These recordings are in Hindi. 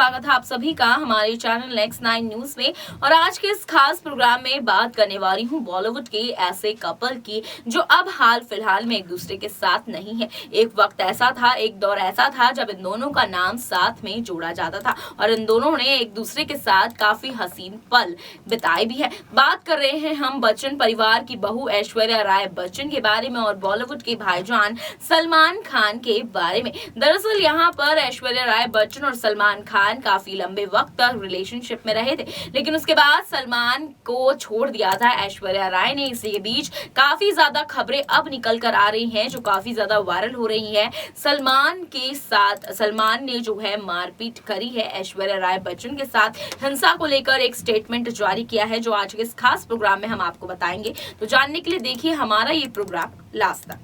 स्वागत है आप सभी का हमारे चैनल X9 न्यूज में। और आज के इस खास प्रोग्राम में बात करने वाली हूँ बॉलीवुड के ऐसे कपल की जो अब हाल फिलहाल में एक दूसरे के साथ नहीं है। एक वक्त ऐसा था, एक दौर ऐसा था जब इन दोनों का नाम साथ में जोड़ा जाता था और इन दोनों ने एक दूसरे के साथ काफी हसीन पल बिताए भी है। बात कर रहे हैं हम बच्चन परिवार की बहू ऐश्वर्या राय बच्चन के बारे में और बॉलीवुड के भाईजान सलमान खान के बारे में। दरअसल यहाँ पर ऐश्वर्या राय बच्चन और सलमान खान काफी लंबे वक्त तक रिलेशनशिप में रहे थे, लेकिन उसके बाद सलमान को छोड़ दिया था ऐश्वर्या राय ने। इसी के बीच काफी ज्यादा खबरें अब निकल कर आ रही हैं जो काफी ज्यादा वायरल हो रही हैं। सलमान के साथ सलमान ने जो है मारपीट करी है ऐश्वर्या राय बच्चन के साथ। हिंसा को लेकर एक स्टेटमेंट जारी किया है जो आज के इस खास प्रोग्राम में हम आपको बताएंगे। तो जानने के लिए देखिए हमारा ये प्रोग्राम लास्ट तक।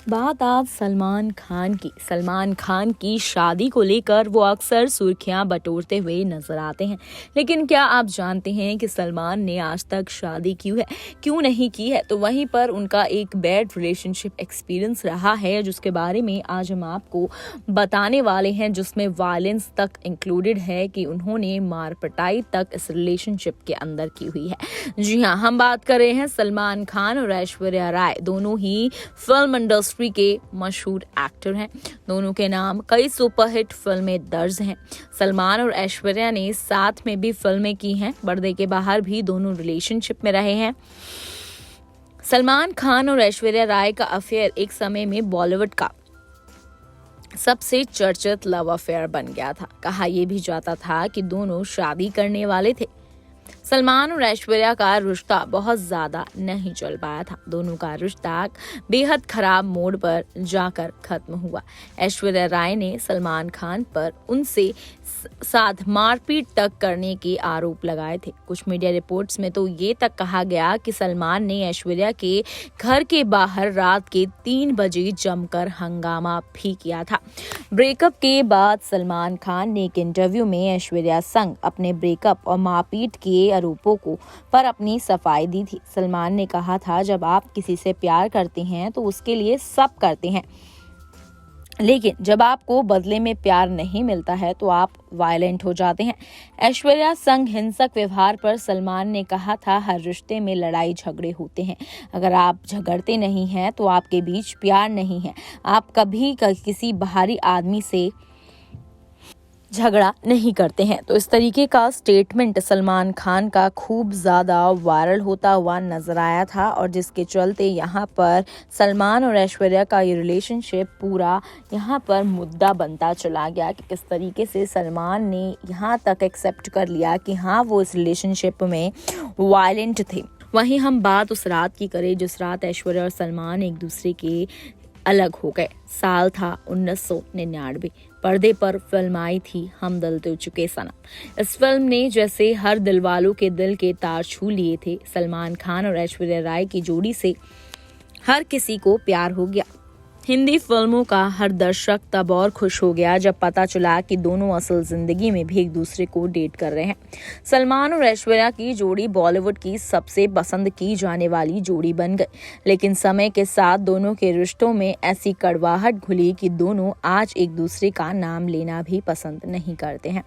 बात आज सलमान खान की शादी को लेकर वो अक्सर सुर्खियां बटोरते हुए नजर आते हैं, लेकिन क्या आप जानते हैं कि सलमान ने आज तक शादी क्यों नहीं की है? तो वहीं पर उनका एक बैड रिलेशनशिप एक्सपीरियंस रहा है जिसके बारे में आज हम आपको बताने वाले हैं, जिसमें वायलेंस तक इंक्लूडेड है कि उन्होंने मार पिटाई तक इस रिलेशनशिप के अंदर की हुई है। जी हाँ, हम बात कर रहे हैं सलमान खान और ऐश्वर्या राय। दोनों ही फिल्म इंडस्ट्री के मशहूर एक्टर हैं। दोनों के नाम कई सुपरहिट फिल्में दर्ज हैं। सलमान और ऐश्वर्या ने साथ में भी फिल्में की हैं। पर्दे के बाहर भी दोनों रिलेशनशिप में रहे हैं। सलमान खान और ऐश्वर्या राय का अफेयर एक समय में बॉलीवुड का सबसे चर्चित लव अफेयर बन गया था। कहा यह भी जाता था कि दोनों शादी करने वाले थे। सलमान और ऐश्वर्या का रिश्ता बहुत ज्यादा नहीं चल पाया था। दोनों का रिश्ता बेहद खराब मोड़ पर जाकर खत्म हुआ। ऐश्वर्या राय ने सलमान खान पर उनसे साथ मारपीट तक करने के आरोप लगाए थे। कुछ मीडिया रिपोर्ट्स में तो ये तक कहा गया कि सलमान ने ऐश्वर्या के घर के बाहर रात के 3 बजे जमकर हंगामा भी किया था। ब्रेकअप के बाद सलमान खान ने एक इंटरव्यू में ऐश्वर्या संग अपने ब्रेकअप और मारपीट के आरोपों पर अपनी सफाई दी थी। सलमान ने कहा था, जब आप किसी से प्यार करते हैं तो उसके लिए सब करते हैं, लेकिन जब आपको बदले में प्यार नहीं मिलता है तो आप वायलेंट हो जाते हैं। ऐश्वर्या संग हिंसक व्यवहार पर सलमान ने कहा था, हर रिश्ते में लड़ाई झगड़े होते हैं। अगर आप झगड़ते नहीं हैं तो आपके बीच प्यार नहीं है। आप कभी किसी बाहरी आदमी से झगड़ा नहीं करते हैं। तो इस तरीके का स्टेटमेंट सलमान खान का खूब ज्यादा वायरल होता हुआ नजर आया था और जिसके चलते यहाँ पर सलमान और ऐश्वर्या का ये रिलेशनशिप पूरा यहाँ पर मुद्दा बनता चला गया कि किस तरीके से सलमान ने यहाँ तक एक्सेप्ट कर लिया कि हाँ वो इस रिलेशनशिप में वायलेंट थे। वहीं हम बात उस रात की करें जिस रात ऐश्वर्या और सलमान एक दूसरे के अलग हो गए। साल था 1999। पर्दे पर फिल्म आई थी हम दिल दे चुके सनम। इस फिल्म ने जैसे हर दिल वालों के दिल के तार छू लिए थे। सलमान खान और ऐश्वर्या राय की जोड़ी से हर किसी को प्यार हो गया। हिंदी फिल्मों का हर दर्शक तब और खुश हो गया जब पता चला कि दोनों असल जिंदगी में भी एक दूसरे को डेट कर रहे हैं। सलमान और ऐश्वर्या की जोड़ी बॉलीवुड की सबसे पसंद की जाने वाली जोड़ी बन गई, लेकिन समय के साथ दोनों के रिश्तों में ऐसी कड़वाहट घुली कि दोनों आज एक दूसरे का नाम लेना भी पसंद नहीं करते हैं।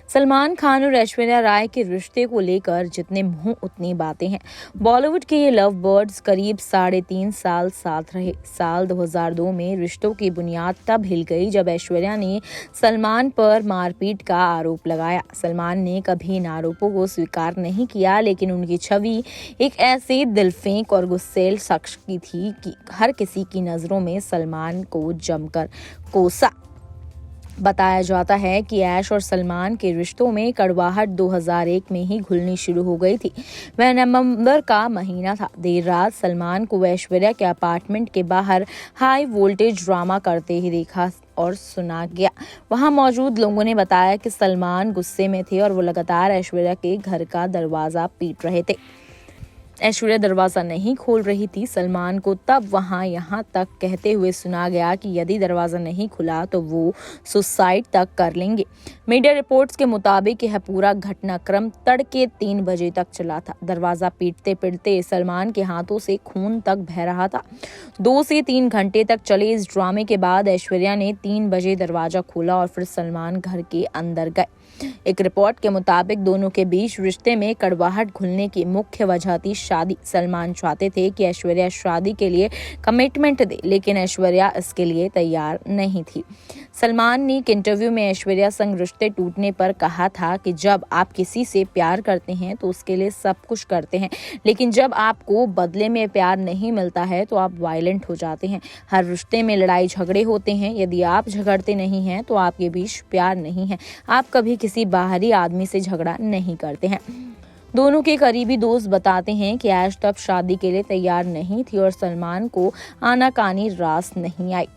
सलमान खान और ऐश्वर्या राय के रिश्ते को लेकर जितने मुंह उतनी बातें हैं। बॉलीवुड के ये लव बर्ड्स करीब 3.5 साल साथ रहे। साल 2002 में रिश्तों की बुनियाद तब हिल गई जब ऐश्वर्या ने सलमान पर मारपीट का आरोप लगाया। सलमान ने कभी इन आरोपों को स्वीकार नहीं किया, लेकिन उनकी छवि एक ऐसे दिलफेंक और गुस्सैल शख्स की थी कि हर किसी की नजरों में सलमान को जमकर कोसा। बताया जाता है कि ऐश और सलमान के रिश्तों में कड़वाहट 2001 में ही घुलनी शुरू हो गई थी। वह नवंबर का महीना था। देर रात सलमान को ऐश्वर्या के अपार्टमेंट के बाहर हाई वोल्टेज ड्रामा करते ही देखा और सुना गया। वहां मौजूद लोगों ने बताया कि सलमान गुस्से में थे और वो लगातार ऐश्वर्या के घर का दरवाजा पीट रहे थे। ऐश्वर्या दरवाजा नहीं खोल रही थी। सलमान को तब वहां यहाँ तक कहते हुए सुना गया कि यदि दरवाजा नहीं खुला तो वो सुसाइड तक कर लेंगे। मीडिया रिपोर्ट्स के मुताबिक यह पूरा घटनाक्रम तड़के 3 बजे तक चला था। दरवाजा पीटते पीटते सलमान के हाथों से खून तक बह रहा था। 2 से 3 घंटे तक चले इस ड्रामे के बाद ऐश्वर्या ने 3 बजे दरवाजा खोला और फिर सलमान घर के अंदर गए। एक रिपोर्ट के मुताबिक दोनों के बीच रिश्ते में कड़वाहट घुलने की मुख्य वजह थी शादी। सलमान चाहते थे कि ऐश्वर्या शादी के लिए कमिटमेंट दे, लेकिन ऐश्वर्या इसके लिए तैयार नहीं थी। सलमान ने एक इंटरव्यू में ऐश्वर्या संग रिश्ते टूटने पर कहा था कि जब आप किसी से प्यार करते हैं तो उसके लिए सब कुछ करते हैं, लेकिन जब आपको बदले में प्यार नहीं मिलता है तो आप वायलेंट हो जाते हैं। हर रिश्ते में लड़ाई झगड़े होते हैं। यदि आप झगड़ते नहीं हैं तो आपके बीच प्यार नहीं है। आप कभी किसी बाहरी आदमी से झगड़ा नहीं करते हैं। दोनों के करीबी दोस्त बताते हैं कि ऐश तब शादी के लिए तैयार नहीं थी और सलमान को आनाकानी रास नहीं आई।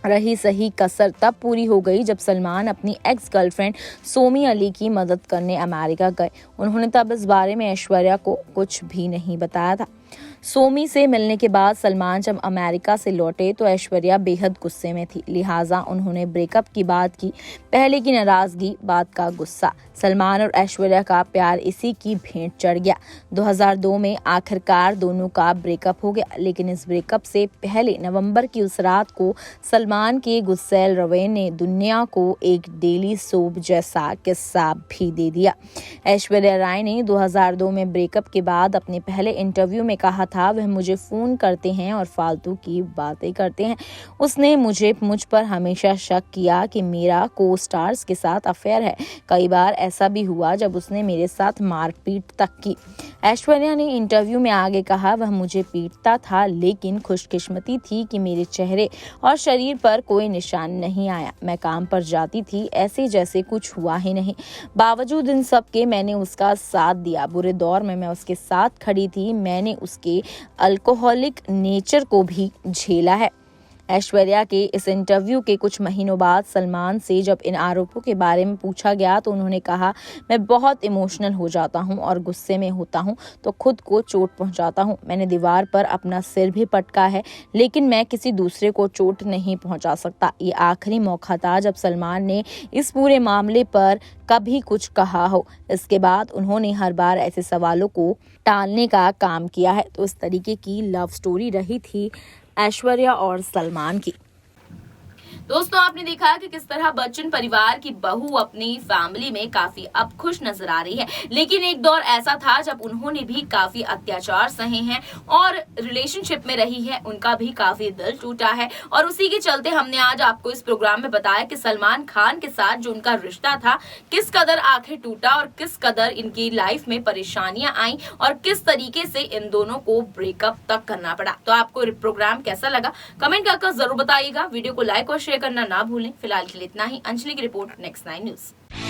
रही सही कसर तब पूरी हो गई जब सलमान अपनी एक्स गर्लफ्रेंड सोमी अली की मदद करने अमेरिका गए। उन्होंने तब इस बारे में ऐश्वर्या को कुछ भी नहीं बताया था। सोमी से मिलने के बाद सलमान जब अमेरिका से लौटे तो ऐश्वर्या बेहद गुस्से में थी, लिहाजा उन्होंने ब्रेकअप की बात की। पहले की नाराजगी, बाद का गुस्सा। सलमान और ऐश्वर्या का प्यार इसी की भेंट चढ़ गया। 2002 में आखिरकार दोनों का ब्रेकअप हो गया, लेकिन इस ब्रेकअप से पहले नवंबर की उस रात को सलमान के गुस्सैल रवैये ने दुनिया को एक डेली सोप जैसा किस्सा भी दे दिया। ऐश्वर्या राय ने 2002 में ब्रेकअप के बाद अपने पहले इंटरव्यू में कहा था, वह मुझे फोन करते हैं और फालतू की बातें करते हैं। उसने मुझ पर हमेशा शक किया कि मेरा को स्टार्स के साथ अफेयर है। कई बार ऐसा भी हुआ जब उसने मेरे साथ मारपीट तक की। ऐश्वर्या ने इंटरव्यू में आगे कहा, वह मुझे पीटता था, लेकिन खुशकिस्मती थी कि मेरे चेहरे और शरीर पर कोई निशान नहीं आया। मैं काम पर जाती थी ऐसे जैसे कुछ हुआ ही नहीं। बावजूद इन सब के मैंने उसका साथ दिया। बुरे दौर में मैं उसके साथ खड़ी थी। मैंने उसके अल्कोहलिक नेचर को भी झेला है। ऐश्वर्या के इस इंटरव्यू के कुछ महीनों बाद सलमान से जब इन आरोपों के बारे में पूछा गया तो उन्होंने कहा, मैं बहुत इमोशनल हो जाता हूं और गुस्से में होता हूं तो खुद को चोट पहुंचाता हूं। मैंने दीवार पर अपना सिर भी पटका है, लेकिन मैं किसी दूसरे को चोट नहीं पहुंचा सकता। ये आखिरी मौका था जब सलमान ने इस पूरे मामले पर कभी कुछ कहा हो। इसके बाद उन्होंने हर बार ऐसे सवालों को टालने का काम किया है। तो इस तरीके की लव स्टोरी रही थी ऐश्वर्या और सलमान की। दोस्तों, आपने देखा कि किस तरह बच्चन परिवार की बहू अपनी फैमिली में काफी अब खुश नजर आ रही है, लेकिन एक दौर ऐसा था जब उन्होंने भी काफी अत्याचार सहे हैं और रिलेशनशिप में रही है, उनका भी काफी दिल टूटा है। और उसी के चलते हमने आज आपको इस प्रोग्राम में बताया कि सलमान खान के साथ जो उनका रिश्ता था किस कदर आखिर टूटा और किस कदर इनकी लाइफ में परेशानियां आई और किस तरीके से इन दोनों को ब्रेकअप तक करना पड़ा। तो आपको प्रोग्राम कैसा लगा कमेंट करके जरूर बताइएगा। वीडियो को लाइक और शेयर करना ना भूलें। फिलहाल के लिए इतना ही। अंजलि की रिपोर्ट, नेक्स्ट 9 न्यूज।